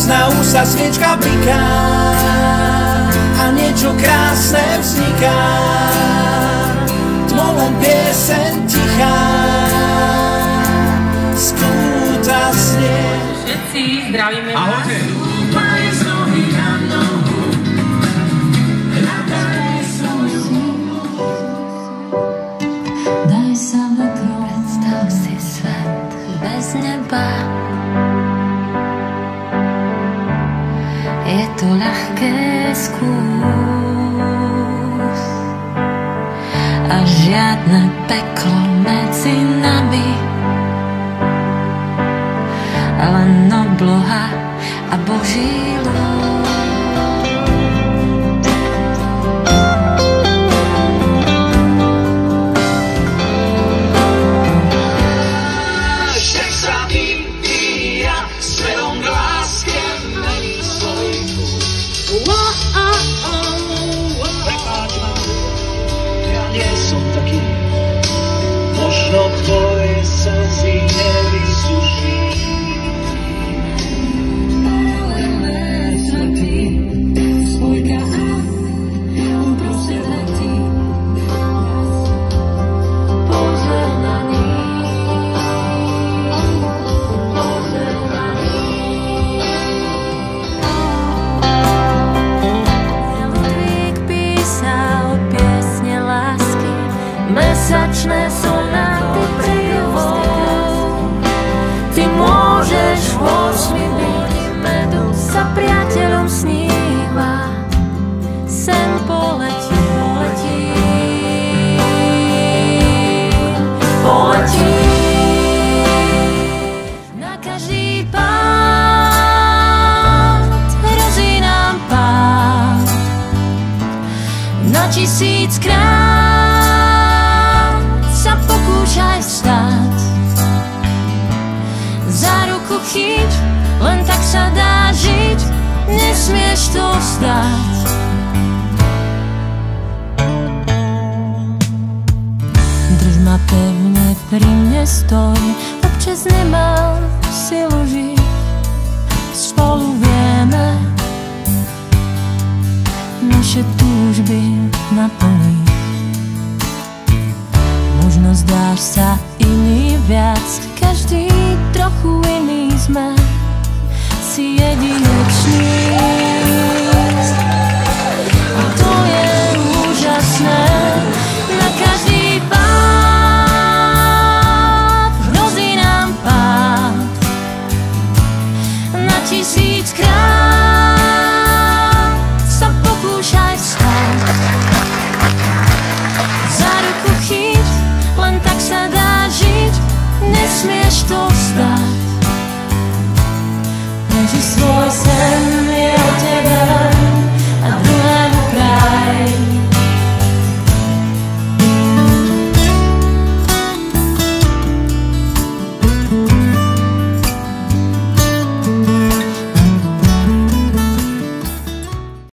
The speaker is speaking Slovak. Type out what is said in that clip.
na ústa sviečka bliká a niečo krásne vzniká, tmou len pieseň tichá z kúta znie. Všetci zdravíme vás. Ahojte. Daj sa vokruh, predstav si svet bez neba. Je to ľahké, skús a žiadne peklo medzi nami, len obloha a Boží ľud. Možno tvoje slzy nevysuší. Paralelné svety, spojka a uprostred letí. Pozor na nich, pozor na nich. Ludvík písal piesne lásky, mesačné sonáty príľubov. Ty môžeš osmi byť, medu sa priateľom sníva, sen poletí, poletí. Na každý pád hrozí nám pád, na 1000-krát sa pokúšaj vstať. Za ruku chyť, len tak sa dá žiť, nesmieš to vzdať. Drž ma pevne, pri mne stoj, občas nemám silu žiť. Spolu vieme naše túžby naplniť. Možno zdáš sa iný viac, každý trochu iný sme, si jedinečný. A to je úžasné, na každý pád hrozí nám pád, na 1000-krát sa pokúšaj vstať. Za ruku chyť, len tak sa dá žiť, nesmieš to vzdať.